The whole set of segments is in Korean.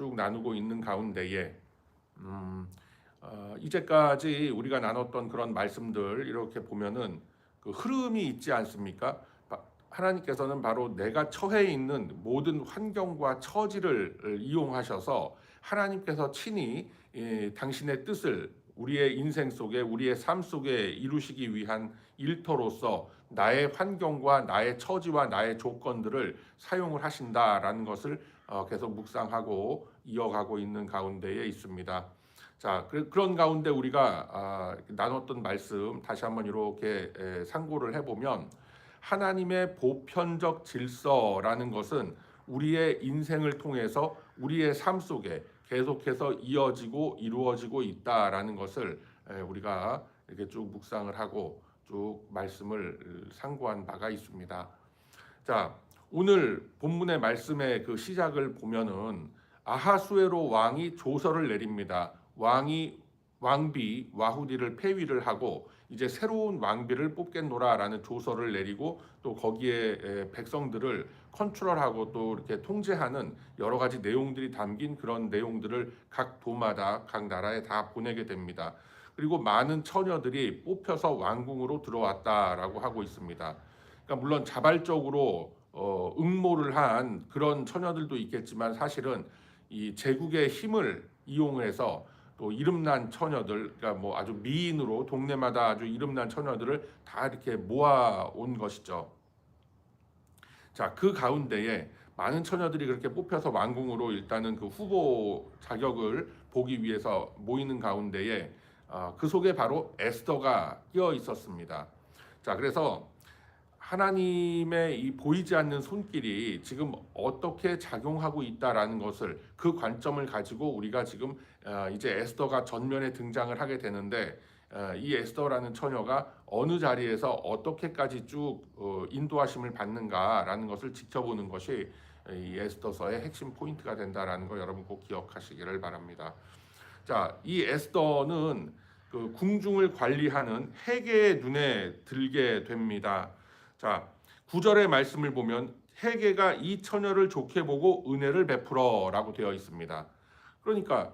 쭉 나누고 있는 가운데에 이제까지 우리가 나눴던 그런 말씀들 이렇게 보면은 그 흐름이 있지 않습니까? 하나님께서는 바로 내가 처해 있는 모든 환경과 처지를 이용하셔서 하나님께서 친히 당신의 뜻을 우리의 인생 속에 우리의 삶 속에 이루시기 위한 일터로서 나의 환경과 나의 처지와 나의 조건들을 사용을 하신다라는 것을 계속 묵상하고 이어가고 있는 가운데에 있습니다. 자, 그런 가운데 우리가 나눴던 말씀 다시 한번 이렇게 상고를 해보면 하나님의 보편적 질서라는 것은 우리의 인생을 통해서 우리의 삶 속에 계속해서 이어지고 이루어지고 있다라는 것을 우리가 이렇게 쭉 묵상을 하고 쭉 말씀을 상고한 바가 있습니다. 자, 오늘 본문의 말씀의 그 시작을 보면은 아하수에로 왕이 조서를 내립니다. 왕비 와후디를 폐위를 하고 이제 새로운 왕비를 뽑겠노라라는 조서를 내리고 또 거기에 백성들을 컨트롤하고 또 이렇게 통제하는 여러 가지 내용들이 담긴 그런 내용들을 각 도마다 각 나라에 다 보내게 됩니다. 그리고 많은 처녀들이 뽑혀서 왕궁으로 들어왔다라고 하고 있습니다. 그러니까 물론 자발적으로 응모를 한 그런 처녀들도 있겠지만 사실은 이 제국의 힘을 이용해서 또 이름난 처녀들, 그러니까 뭐 아주 미인으로 동네마다 아주 이름난 처녀들을 다 이렇게 모아온 것이죠. 자, 그 가운데에 많은 처녀들이 그렇게 뽑혀서 왕궁으로 일단은 그 후보 자격을 보기 위해서 모이는 가운데에 그 속에 바로 에스더가 끼어 있었습니다. 자, 그래서 하나님의 이 보이지 않는 손길이 지금 어떻게 작용하고 있다라는 것을 그 관점을 가지고 우리가 지금 이제 에스더가 전면에 등장을 하게 되는데 이 에스더라는 처녀가 어느 자리에서 어떻게까지 쭉 인도하심을 받는가라는 것을 지켜보는 것이 이 에스더서의 핵심 포인트가 된다라는 거 여러분 꼭 기억하시기를 바랍니다. 자, 이 에스더는 그 궁중을 관리하는 헤게의 눈에 들게 됩니다. 자, 9절의 말씀을 보면 헤게가 이 처녀를 좋게 보고 은혜를 베풀어라고 되어 있습니다. 그러니까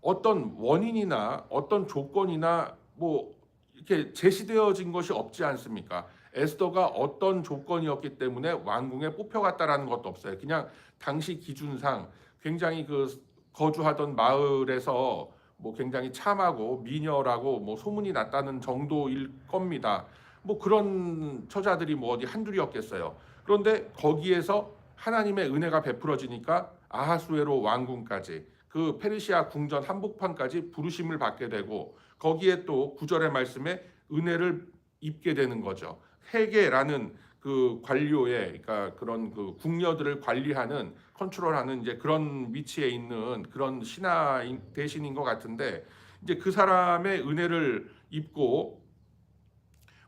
어떤 원인이나 어떤 조건이나 뭐 이렇게 제시되어진 것이 없지 않습니까? 에스더가 어떤 조건이었기 때문에 왕궁에 뽑혀갔다라는 것도 없어요. 그냥 당시 기준상 굉장히 그 거주하던 마을에서 뭐 굉장히 참하고 미녀라고 뭐 소문이 났다는 정도일 겁니다. 뭐 그런 처자들이 뭐 어디 한둘이었겠어요. 그런데 거기에서 하나님의 은혜가 베풀어지니까 아하수에로 왕궁까지 그 페르시아 궁전 한복판까지 부르심을 받게 되고 거기에 또 9절의 말씀에 은혜를 입게 되는 거죠. 회계라는 그 관료의 그러니까 그런 그 궁녀들을 관리하는 컨트롤하는 이제 그런 위치에 있는 그런 신하 대신인 것 같은데 이제 그 사람의 은혜를 입고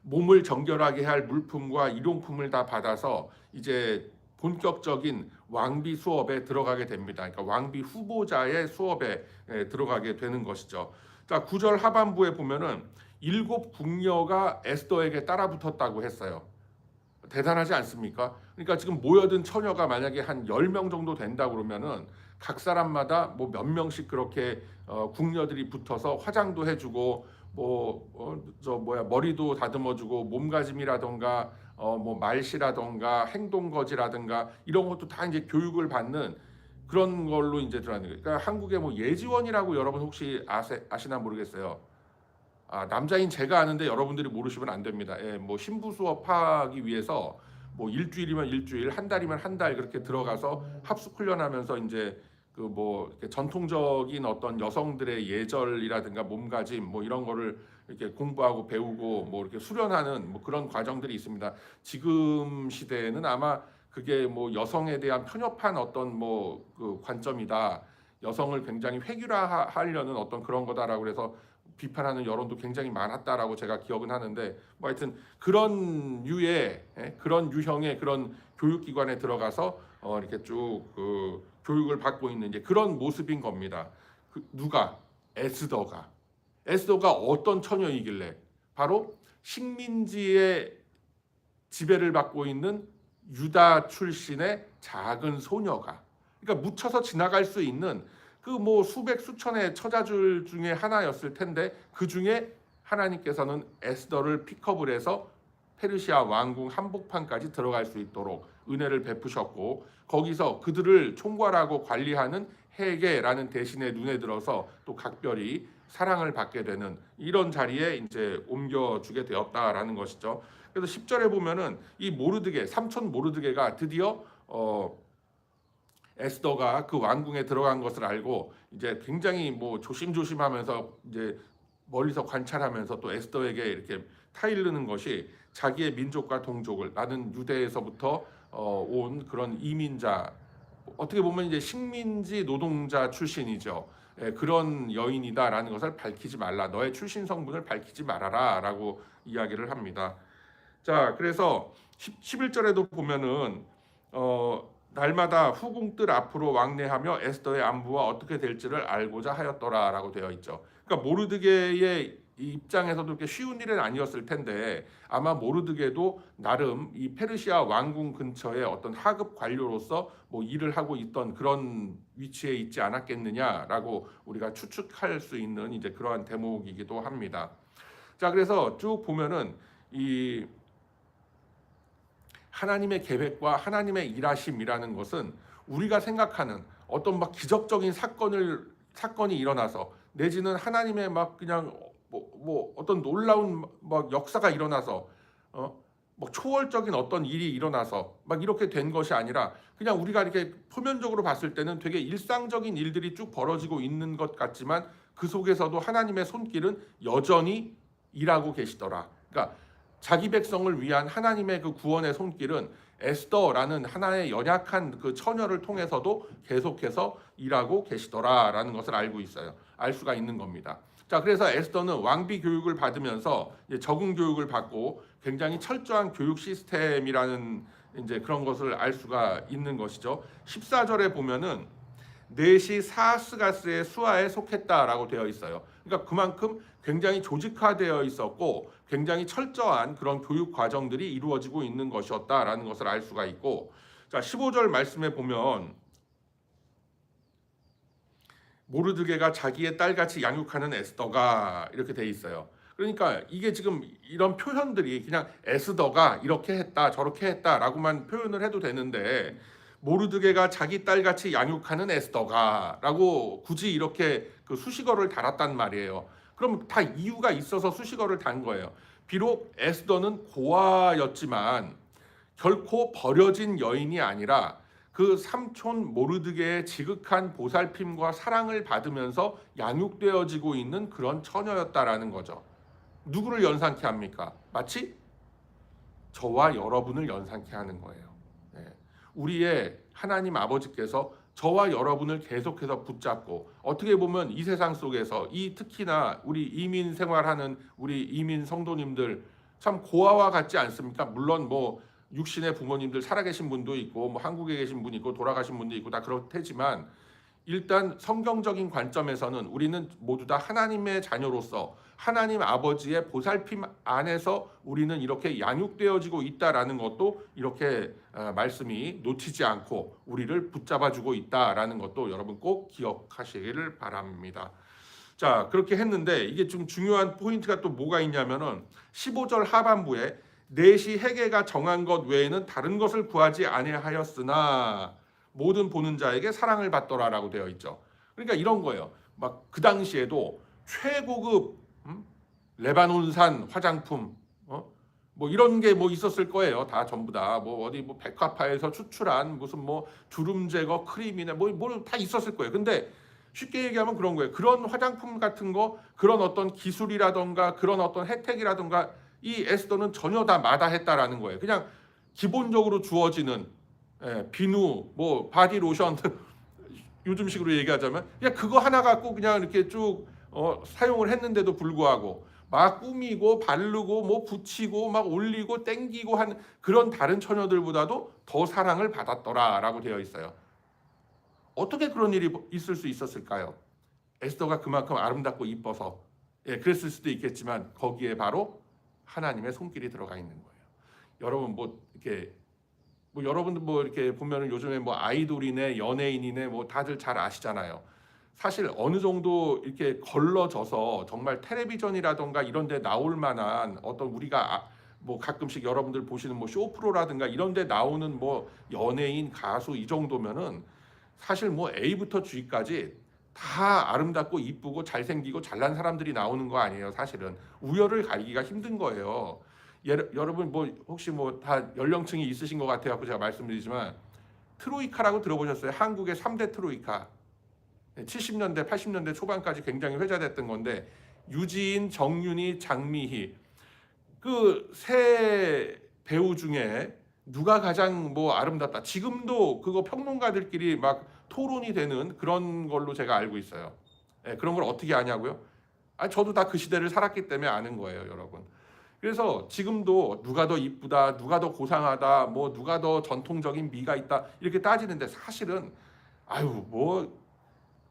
몸을 정결하게 할 물품과 일용품을 다 받아서 이제 본격적인 왕비 수업에 들어가게 됩니다. 그러니까 왕비 후보자의 수업에 들어가게 되는 것이죠. 자, 9절 하반부에 보면은 7 궁녀가 에스더에게 따라붙었다고 했어요. 대단하지 않습니까? 그러니까 지금 모여든 처녀가 만약에 한 10명 정도 된다 그러면은 각 사람마다 뭐 몇 명씩 그렇게 궁녀들이 붙어서 화장도 해주고 머리도 다듬어주고 몸가짐이라던가 뭐 말씨라던가 행동거지라든가 이런 것도 다 이제 교육을 받는 그런 걸로 이제 들어가는 거예요. 그러니까 한국의 뭐 예지원이라고 여러분 혹시 아시나 모르겠어요. 남자인 제가 아는데 여러분들이 모르시면 안 됩니다. 예, 뭐 신부 수업하기 위해서 뭐 일주일이면 일주일, 한 달이면 한 달 그렇게 들어가서 합숙 훈련하면서 이제 그 뭐 전통적인 어떤 여성들의 예절이라든가 몸가짐 뭐 이런 거를 이렇게 공부하고 배우고 뭐 이렇게 수련하는 뭐 그런 과정들이 있습니다. 지금 시대에는 아마 그게 뭐 여성에 대한 편협한 어떤 뭐 그 관점이다. 여성을 굉장히 획일화하려는 어떤 그런 거다라고 그래서 비판하는 여론도 굉장히 많았다라고 제가 기억은 하는데 뭐 하여튼 그런 그런 유형의 그런 교육기관에 들어가서 이렇게 쭉 그 교육을 받고 있는 이제 그런 모습인 겁니다. 누가 에스더가 어떤 처녀이길래 바로 식민지의 지배를 받고 있는 유다 출신의 작은 소녀가 그러니까 묻혀서 지나갈 수 있는 그 뭐 수백 수천의 처자들 중에 하나였을 텐데 그 중에 하나님께서는 에스더를 픽업을 해서 페르시아 왕궁 한복판까지 들어갈 수 있도록 은혜를 베푸셨고, 거기서 그들을 총괄하고 관리하는 헤게라는 대신에 눈에 들어서 또 각별히 사랑을 받게 되는 이런 자리에 이제 옮겨주게 되었다라는 것이죠. 그래서 10절에 보면은 이 모르드게, 삼촌 모르드게가 드디어 에스더가 그 왕궁에 들어간 것을 알고 이제 굉장히 뭐 조심조심하면서 이제 멀리서 관찰하면서 또 에스더에게 이렇게 타이르는 것이 자기의 민족과 동족을, 나는 유대에서부터 온 그런 이민자, 어떻게 보면 이제 식민지 노동자 출신이죠. 그런 여인이다라는 것을 밝히지 말라. 너의 출신 성분을 밝히지 말아라라고 이야기를 합니다. 자, 그래서 11절에도 보면은 날마다 후궁들 앞으로 왕래하며 에스더의 안부와 어떻게 될지를 알고자 하였더라라고 되어 있죠. 그러니까 모르드게의 입장에서도 그렇게 쉬운 일은 아니었을 텐데 아마 모르드게도 나름 이 페르시아 왕궁 근처에 어떤 하급 관료로서 뭐 일을 하고 있던 그런 위치에 있지 않았겠느냐라고 우리가 추측할 수 있는 이제 그러한 대목이기도 합니다. 자, 그래서 쭉 보면은 이 하나님의 계획과 하나님의 일하심이라는 것은 우리가 생각하는 어떤 막 기적적인 사건이 일어나서 내지는 하나님의 막 그냥 뭐 어떤 놀라운 막 역사가 일어나서 뭐 초월적인 어떤 일이 일어나서 막 이렇게 된 것이 아니라 그냥 우리가 이렇게 표면적으로 봤을 때는 되게 일상적인 일들이 쭉 벌어지고 있는 것 같지만 그 속에서도 하나님의 손길은 여전히 일하고 계시더라. 그러니까 자기 백성을 위한 하나님의 그 구원의 손길은 에스더라는 하나의 연약한 그 처녀를 통해서도 계속해서 일하고 계시더라라는 것을 알고 있어요. 알 수가 있는 겁니다. 자, 그래서 에스더는 왕비 교육을 받으면서 이제 적응 교육을 받고 굉장히 철저한 교육 시스템이라는 이제 그런 것을 알 수가 있는 것이죠. 14절에 보면은 넷이 사스가스의 수하에 속했다라고 되어 있어요. 그러니까 그만큼 굉장히 조직화되어 있었고 굉장히 철저한 그런 교육 과정들이 이루어지고 있는 것이었다라는 것을 알 수가 있고, 자 15절 말씀에 보면 모르드게가 자기의 딸같이 양육하는 에스더가 이렇게 돼 있어요. 그러니까 이게 지금 이런 표현들이 그냥 에스더가 이렇게 했다 저렇게 했다라고만 표현을 해도 되는데 모르드게가 자기 딸같이 양육하는 에스더가라고 굳이 이렇게 그 수식어를 달았단 말이에요. 그럼 다 이유가 있어서 수식어를 단 거예요. 비록 에스더는 고아였지만 결코 버려진 여인이 아니라 그 삼촌 모르드게의 지극한 보살핌과 사랑을 받으면서 양육되어지고 있는 그런 처녀였다라는 거죠. 누구를 연상케 합니까? 마치 저와 여러분을 연상케 하는 거예요. 우리의 하나님 아버지께서 저와 여러분을 계속해서 붙잡고 어떻게 보면 이 세상 속에서 이 특히나 우리 이민 생활하는 우리 이민 성도님들 참 고아와 같지 않습니까? 물론 뭐 육신의 부모님들 살아계신 분도 있고 뭐 한국에 계신 분이 있고 돌아가신 분도 있고 다 그렇대지만 일단 성경적인 관점에서는 우리는 모두 다 하나님의 자녀로서 하나님 아버지의 보살핌 안에서 우리는 이렇게 양육되어지고 있다라는 것도 이렇게 말씀이 놓치지 않고 우리를 붙잡아주고 있다라는 것도 여러분 꼭 기억하시기를 바랍니다. 자, 그렇게 했는데 이게 좀 중요한 포인트가 또 뭐가 있냐면은 15절 하반부에 넷이 헤게가 정한 것 외에는 다른 것을 구하지 아니하였으나 모든 보는 자에게 사랑을 받더라라고 되어 있죠. 그러니까 이런 거예요. 막 그 당시에도 최고급 레바논산 화장품 뭐 이런 게 뭐 있었을 거예요. 다 전부 다 뭐 어디 뭐 백화파에서 추출한 무슨 뭐 주름 제거 크림이나 뭐 다 있었을 거예요. 근데 쉽게 얘기하면 그런 거예요. 그런 화장품 같은 거, 그런 어떤 기술이라던가 그런 어떤 혜택이라던가 이 에스더는 전혀 다 마다했다라는 거예요. 그냥 기본적으로 주어지는 비누, 뭐 바디 로션 요즘식으로 얘기하자면 그냥 그거 하나 갖고 그냥 이렇게 쭉 사용을 했는데도 불구하고 막 꾸미고 바르고 뭐 붙이고 막 올리고 땡기고 한 그런 다른 처녀들보다도 더 사랑을 받았더라라고 되어 있어요. 어떻게 그런 일이 있을 수 있었을까요? 에스더가 그만큼 아름답고 이뻐서 그랬을 수도 있겠지만 거기에 바로 하나님의 손길이 들어가 있는 거예요. 여러분 여러분들 뭐 이렇게 보면은 요즘에 뭐 아이돌이네 연예인이네 뭐 다들 잘 아시잖아요. 사실 어느 정도 이렇게 걸러져서 정말 텔레비전이라던가 이런 데 나올 만한 어떤 우리가 뭐 가끔씩 여러분들 보시는 뭐 쇼프로라든가 이런 데 나오는 뭐 연예인, 가수 이 정도면은 사실 뭐 A부터 G까지 다 아름답고 이쁘고 잘생기고 잘난 사람들이 나오는 거 아니에요. 사실은 우열을 가리기가 힘든 거예요. 여러분 뭐 혹시 뭐 다 연령층이 있으신 것 같아요. 제가 말씀드리지만 트로이카라고 들어보셨어요? 한국의 3대 트로이카. 70년대, 80년대 초반까지 굉장히 회자됐던 건데 유지인, 정윤희, 장미희 그 세 배우 중에 누가 가장 뭐 아름답다. 지금도 그거 평론가들끼리 막 토론이 되는 그런 걸로 제가 알고 있어요. 예, 그런 걸 어떻게 아냐고요? 저도 다 그 시대를 살았기 때문에 아는 거예요, 여러분. 그래서 지금도 누가 더 이쁘다, 누가 더 고상하다, 뭐 누가 더 전통적인 미가 있다 이렇게 따지는데 사실은 뭐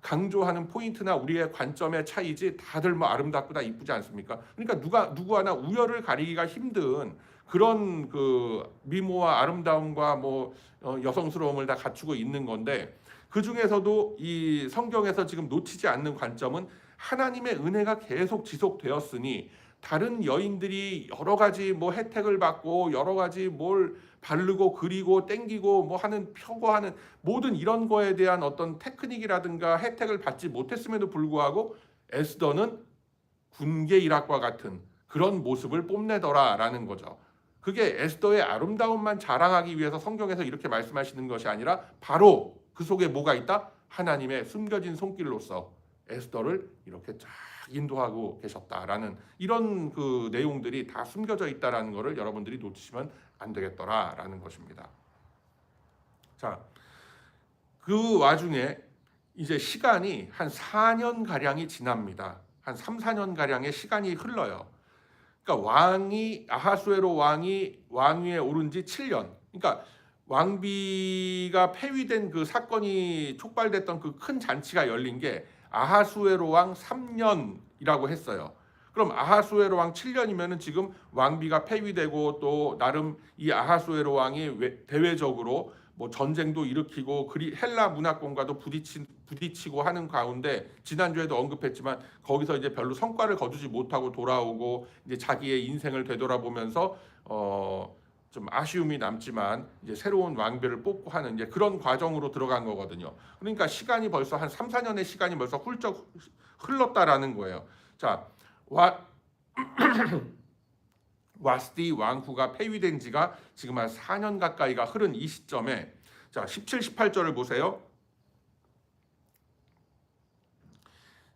강조하는 포인트나 우리의 관점의 차이지 다들 뭐 아름답고 다 이쁘지 않습니까? 그러니까 누구 하나 우열을 가리기가 힘든 그런 그 미모와 아름다움과 뭐 여성스러움을 다 갖추고 있는 건데 그 중에서도 이 성경에서 지금 놓치지 않는 관점은 하나님의 은혜가 계속 지속되었으니 다른 여인들이 여러 가지 뭐 혜택을 받고 여러 가지 뭘 바르고 그리고 땡기고 뭐 하는 표고하는 모든 이런 거에 대한 어떤 테크닉이라든가 혜택을 받지 못했음에도 불구하고 에스더는 군계 일학과 같은 그런 모습을 뽐내더라라는 거죠. 그게 에스더의 아름다움만 자랑하기 위해서 성경에서 이렇게 말씀하시는 것이 아니라 바로 그 속에 뭐가 있다? 하나님의 숨겨진 손길로서 에스더를 이렇게 쫙 인도하고 계셨다라는 이런 그 내용들이 다 숨겨져 있다라는 것을 여러분들이 놓치시면 안 되겠더라라는 것입니다. 자, 그 와중에 이제 시간이 한 4년 가량이 지납니다. 한 3, 4년 가량의 시간이 흘러요. 그러니까 아하수에로 왕이 왕위에 오른 지 7년. 그러니까 왕비가 폐위된 그 사건이 촉발됐던 그 큰 잔치가 열린 게 아하수에로 왕 3년이라고 했어요. 그럼 아하수에로 왕 7년이면은 지금 왕비가 폐위되고 또 나름 이 아하수에로 왕이 대외적으로 뭐 전쟁도 일으키고 헬라 문화권과도 부딪히고 하는 가운데 지난주에도 언급했지만 거기서 이제 별로 성과를 거두지 못하고 돌아오고 이제 자기의 인생을 되돌아보면서 좀 아쉬움이 남지만 이제 새로운 왕비를 뽑고 하는 이제 그런 과정으로 들어간 거거든요. 그러니까 시간이 벌써 한 3, 4년의 시간이 벌써 훌쩍 흘렀다라는 거예요. 자, 와스디 왕후가 폐위된 지가 지금 한 4년 가까이가 흐른 이 시점에 자 17, 18절을 보세요.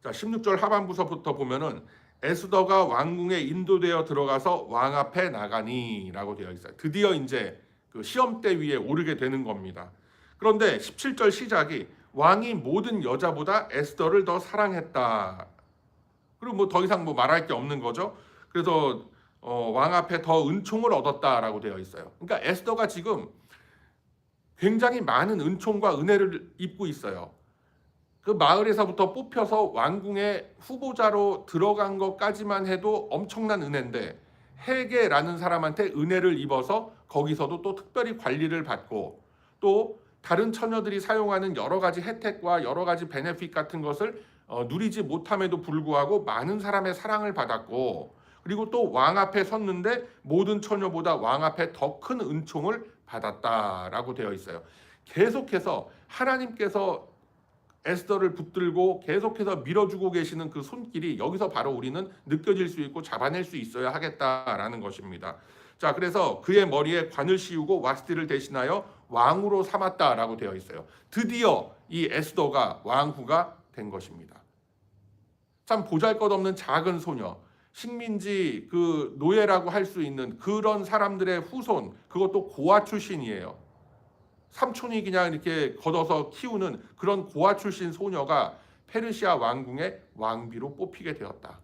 자 16절 하반부서부터 보면은 에스더가 왕궁에 인도되어 들어가서 왕 앞에 나가니라고 되어 있어요. 드디어 이제 그 시험대 위에 오르게 되는 겁니다. 그런데 17절 시작이 왕이 모든 여자보다 에스더를 더 사랑했다. 그리고 뭐 더 이상 뭐 말할 게 없는 거죠. 그래서 왕 앞에 더 은총을 얻었다라고 되어 있어요. 그러니까 에스더가 지금 굉장히 많은 은총과 은혜를 입고 있어요. 그 마을에서부터 뽑혀서 왕궁의 후보자로 들어간 것까지만 해도 엄청난 은혜인데 헤게라는 사람한테 은혜를 입어서 거기서도 또 특별히 관리를 받고 또 다른 처녀들이 사용하는 여러 가지 혜택과 여러 가지 베네핏 같은 것을 누리지 못함에도 불구하고 많은 사람의 사랑을 받았고 그리고 또 왕 앞에 섰는데 모든 처녀보다 왕 앞에 더 큰 은총을 받았다라고 되어 있어요. 계속해서 하나님께서 에스더를 붙들고 계속해서 밀어주고 계시는 그 손길이 여기서 바로 우리는 느껴질 수 있고 잡아낼 수 있어야 하겠다라는 것입니다. 자, 그래서 그의 머리에 관을 씌우고 와스디를 대신하여 왕으로 삼았다라고 되어 있어요. 드디어 이 에스더가 왕후가 된 것입니다. 참 보잘것없는 작은 소녀, 식민지 그 노예라고 할 수 있는 그런 사람들의 후손, 그것도 고아 출신이에요. 삼촌이 그냥 이렇게 걷어서 키우는 그런 고아 출신 소녀가 페르시아 왕궁의 왕비로 뽑히게 되었다.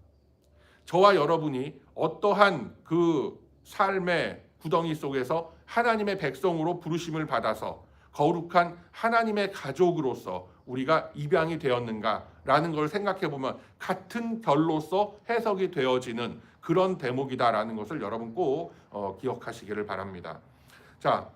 저와 여러분이 어떠한 그 삶의 구덩이 속에서 하나님의 백성으로 부르심을 받아서 거룩한 하나님의 가족으로서 우리가 입양이 되었는가라는 걸 생각해 보면 같은 결로서 해석이 되어지는 그런 대목이다라는 것을 여러분 꼭 기억하시기를 바랍니다. 자,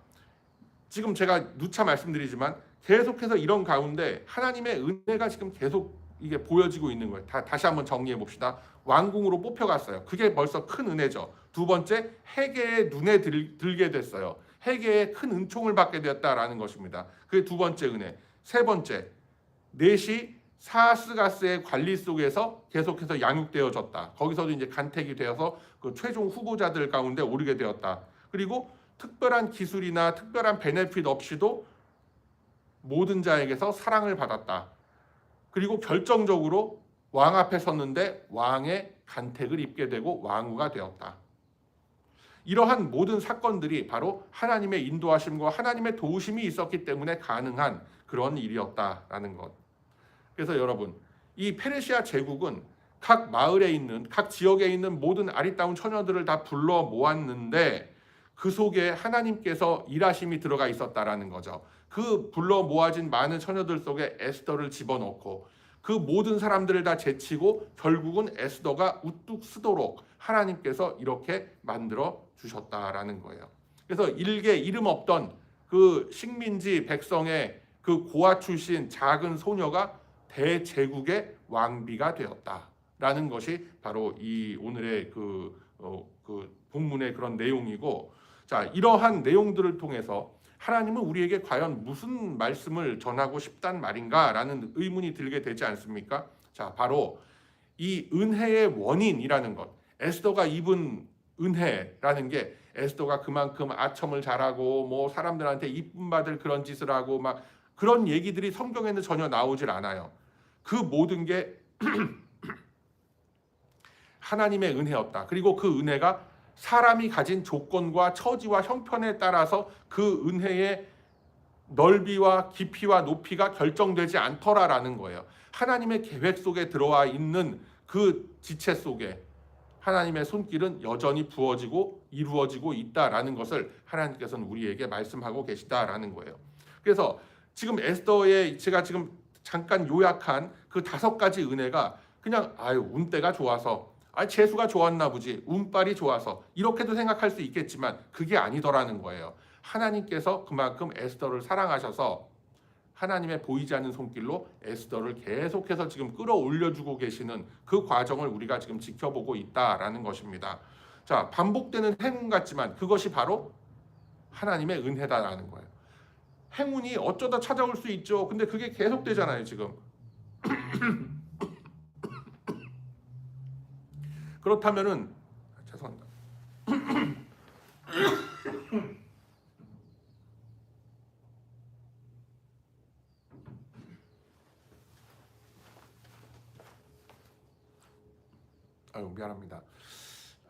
지금 제가 누차 말씀드리지만 계속해서 이런 가운데 하나님의 은혜가 지금 계속 이게 보여지고 있는 거예요. 다시 한번 정리해 봅시다. 왕궁으로 뽑혀갔어요. 그게 벌써 큰 은혜죠. 두 번째, 해계의 눈에 들게 됐어요. 해계의 큰 은총을 받게 되었다라는 것입니다. 그게 두 번째 은혜. 세 번째, 넷이 사스가스의 관리 속에서 계속해서 양육되어졌다. 거기서도 이제 간택이 되어서 그 최종 후보자들 가운데 오르게 되었다. 그리고 특별한 기술이나 특별한 베네핏 없이도 모든 자에게서 사랑을 받았다. 그리고 결정적으로 왕 앞에 섰는데 왕의 간택을 입게 되고 왕후가 되었다. 이러한 모든 사건들이 바로 하나님의 인도하심과 하나님의 도우심이 있었기 때문에 가능한 그런 일이었다라는 것. 그래서 여러분, 이 페르시아 제국은 각 마을에 있는, 각 지역에 있는 모든 아리따운 처녀들을 다 불러 모았는데 그 속에 하나님께서 일하심이 들어가 있었다라는 거죠. 그 불러 모아진 많은 처녀들 속에 에스더를 집어넣고 그 모든 사람들을 다 제치고 결국은 에스더가 우뚝 서도록 하나님께서 이렇게 만들어 주셨다라는 거예요. 그래서 일개 이름 없던 그 식민지 백성의 그 고아 출신 작은 소녀가 대제국의 왕비가 되었다라는 것이 바로 이 오늘의 그 본문의 그런 내용이고, 자, 이러한 내용들을 통해서 하나님은 우리에게 과연 무슨 말씀을 전하고 싶단 말인가라는 의문이 들게 되지 않습니까? 자, 바로 이 은혜의 원인이라는 것, 에스더가 입은 은혜라는 게 에스더가 그만큼 아첨을 잘하고 뭐 사람들한테 이쁨 받을 그런 짓을 하고 막 그런 얘기들이 성경에는 전혀 나오질 않아요. 그 모든 게 하나님의 은혜였다. 그리고 그 은혜가 사람이 가진 조건과 처지와 형편에 따라서 그 은혜의 넓이와 깊이와 높이가 결정되지 않더라라는 거예요. 하나님의 계획 속에 들어와 있는 그 지체 속에 하나님의 손길은 여전히 부어지고 이루어지고 있다라는 것을 하나님께서는 우리에게 말씀하고 계시다라는 거예요. 그래서 지금 에스더의 제가 지금 잠깐 요약한 그 5가지 은혜가 그냥 운때가 좋아서 재수가 좋았나 보지, 운빨이 좋아서 이렇게도 생각할 수 있겠지만 그게 아니더라는 거예요. 하나님께서 그만큼 에스더를 사랑하셔서 하나님의 보이지 않는 손길로 에스더를 계속해서 지금 끌어올려주고 계시는 그 과정을 우리가 지금 지켜보고 있다라는 것입니다. 자, 반복되는 행운 같지만 그것이 바로 하나님의 은혜다라는 거예요. 행운이 어쩌다 찾아올 수 있죠. 근데 그게 계속되잖아요, 지금. 그렇다면은 죄송합니다. 미안합니다.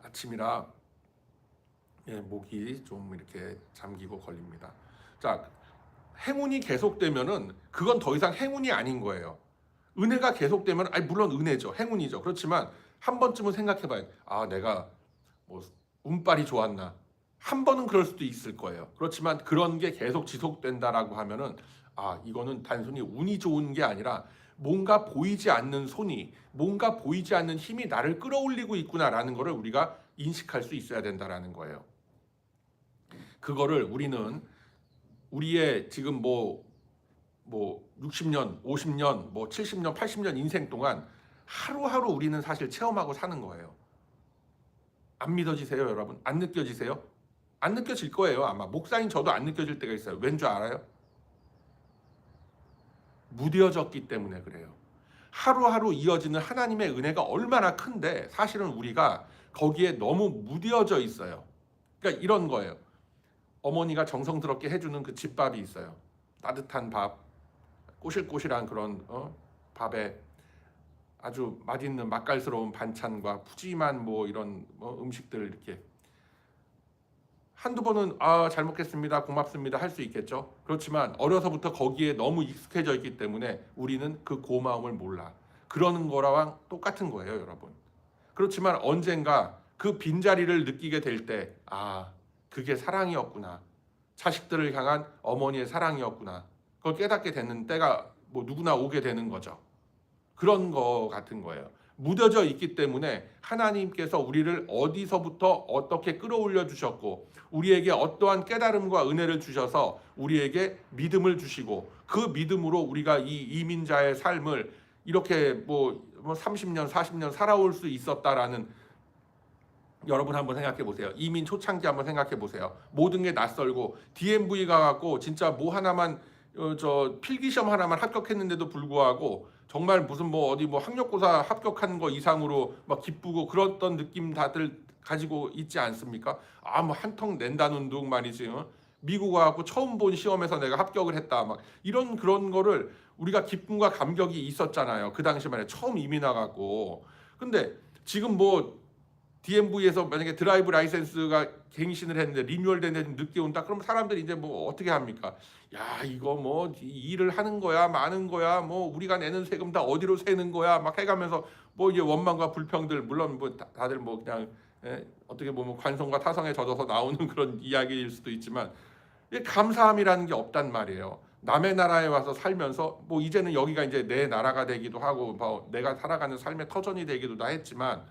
아침이라 목이 좀 이렇게 잠기고 걸립니다. 자, 행운이 계속되면은 그건 더 이상 행운이 아닌 거예요. 은혜가 계속되면 물론 은혜죠, 행운이죠. 그렇지만 한 번쯤은 생각해봐요. 내가 뭐 운빨이 좋았나? 한 번은 그럴 수도 있을 거예요. 그렇지만 그런 게 계속 지속된다라고 하면은 이거는 단순히 운이 좋은 게 아니라 뭔가 보이지 않는 손이, 뭔가 보이지 않는 힘이 나를 끌어올리고 있구나라는 것을 우리가 인식할 수 있어야 된다라는 거예요. 그거를 우리는 우리의 지금 뭐 60년, 50년, 70년, 80년 인생 동안 하루하루 우리는 사실 체험하고 사는 거예요. 안 믿어지세요, 여러분? 안 느껴지세요? 안 느껴질 거예요. 아마 목사인 저도 안 느껴질 때가 있어요. 왠 줄 알아요? 무뎌졌기 때문에 그래요. 하루하루 이어지는 하나님의 은혜가 얼마나 큰데 사실은 우리가 거기에 너무 무뎌져 있어요. 그러니까 이런 거예요. 어머니가 정성스럽게 해주는 그 집밥이 있어요. 따뜻한 밥, 꼬실꼬실한 그런 밥에 아주 맛있는 맛깔스러운 반찬과 푸짐한 이런 음식들 이렇게 한두 번은 잘 먹겠습니다, 고맙습니다 할 수 있겠죠. 그렇지만 어려서부터 거기에 너무 익숙해져 있기 때문에 우리는 그 고마움을 몰라. 그러는 거랑 똑같은 거예요, 여러분. 그렇지만 언젠가 그 빈자리를 느끼게 될 때 그게 사랑이었구나, 자식들을 향한 어머니의 사랑이었구나, 그걸 깨닫게 되는 때가 누구나 오게 되는 거죠. 그런 거 같은 거예요. 무뎌져 있기 때문에 하나님께서 우리를 어디서부터 어떻게 끌어올려 주셨고 우리에게 어떠한 깨달음과 은혜를 주셔서 우리에게 믿음을 주시고 그 믿음으로 우리가 이 이민자의 삶을 이렇게 뭐 30년 40년 살아올 수 있었다라는, 여러분 한번 생각해 보세요. 이민 초창기 한번 생각해 보세요. 모든 게 낯설고 DMV가 갖고 진짜 뭐 하나만 저 필기 시험 하나만 합격했는데도 불구하고 정말 무슨 뭐 어디 뭐 학력고사 합격한 거 이상으로 막 기쁘고 그랬던 느낌 다들 가지고 있지 않습니까? 아 뭐 한턱 낸다는 둥 말이지. 미국 와갖고 처음 본 시험에서 내가 합격을 했다 막 이런 그런 거를 우리가 기쁨과 감격이 있었잖아요. 그 당시 말에 처음 이민 와갖고. 근데 지금 뭐 DMV에서 만약에 드라이브 라이센스가 갱신을 했는데 리뉴얼 되는데 늦게 온다. 그럼 사람들이 이제 뭐 어떻게 합니까? 야 이거 뭐 일을 하는 거야 마는 거야 뭐 우리가 내는 세금 다 어디로 새는 거야 막 해가면서 뭐 이제 원망과 불평들, 물론 뭐 다들 뭐 그냥 어떻게 보면 관성과 타성에 젖어서 나오는 그런 이야기일 수도 있지만 감사함이라는 게 없단 말이에요. 남의 나라에 와서 살면서 뭐 이제는 여기가 이제 내 나라가 되기도 하고 뭐 내가 살아가는 삶의 터전이 되기도 다 했지만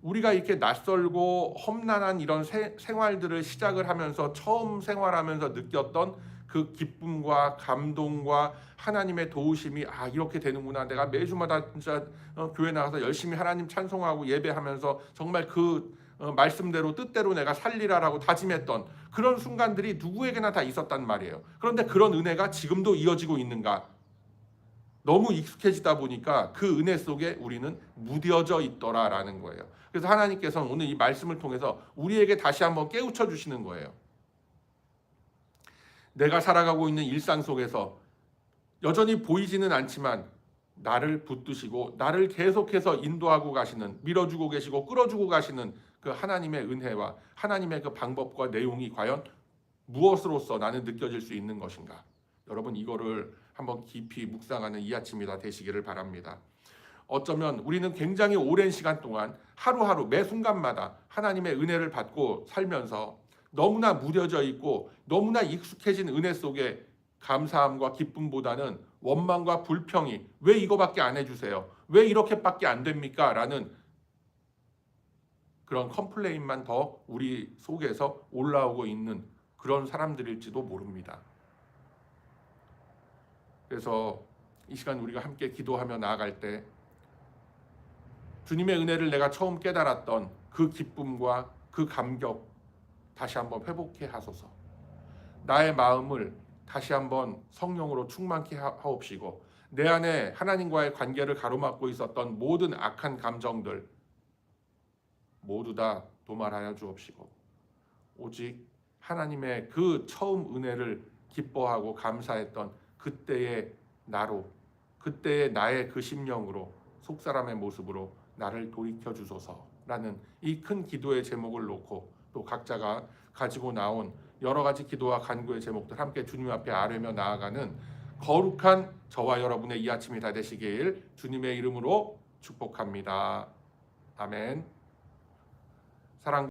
우리가 이렇게 낯설고 험난한 이런 생활들을 시작을 하면서 처음 생활하면서 느꼈던 그 기쁨과 감동과 하나님의 도우심이 아 이렇게 되는구나. 내가 매주마다 진짜 교회 나가서 열심히 하나님 찬송하고 예배하면서 정말 그 말씀대로 뜻대로 내가 살리라라고 다짐했던 그런 순간들이 누구에게나 다 있었단 말이에요. 그런데 그런 은혜가 지금도 이어지고 있는가? 너무 익숙해지다 보니까 그 은혜 속에 우리는 무뎌져 있더라라는 거예요. 그래서 하나님께서는 오늘 이 말씀을 통해서 우리에게 다시 한번 깨우쳐 주시는 거예요. 내가 살아가고 있는 일상 속에서 여전히 보이지는 않지만 나를 붙드시고 나를 계속해서 인도하고 가시는, 밀어주고 계시고 끌어주고 가시는 그 하나님의 은혜와 하나님의 그 방법과 내용이 과연 무엇으로서 나는 느껴질 수 있는 것인가? 여러분 이거를 한번 깊이 묵상하는 이 아침이 다 되시기를 바랍니다. 어쩌면 우리는 굉장히 오랜 시간 동안 하루하루 매 순간마다 하나님의 은혜를 받고 살면서 너무나 무뎌져 있고 너무나 익숙해진 은혜 속에 감사함과 기쁨보다는 원망과 불평이 왜 이거밖에 안 해주세요? 왜 이렇게밖에 안 됩니까? 라는 그런 컴플레인만 더 우리 속에서 올라오고 있는 그런 사람들일지도 모릅니다. 그래서 이 시간 우리가 함께 기도하며 나아갈 때 주님의 은혜를 내가 처음 깨달았던 그 기쁨과 그 감격 다시 한번 회복해 하소서. 나의 마음을 다시 한번 성령으로 충만케 하옵시고 내 안에 하나님과의 관계를 가로막고 있었던 모든 악한 감정들 모두 다 도말하여 주옵시고 오직 하나님의 그 처음 은혜를 기뻐하고 감사했던 그때의 나로, 그때의 나의 그 심령으로, 속사람의 모습으로 나를 돌이켜 주소서라는 이 큰 기도의 제목을 놓고 또 각자가 가지고 나온 여러 가지 기도와 간구의 제목들 함께 주님 앞에 아뢰며 나아가는 거룩한 저와 여러분의 이 아침이 다 되시길 주님의 이름으로 축복합니다. 아멘. 사랑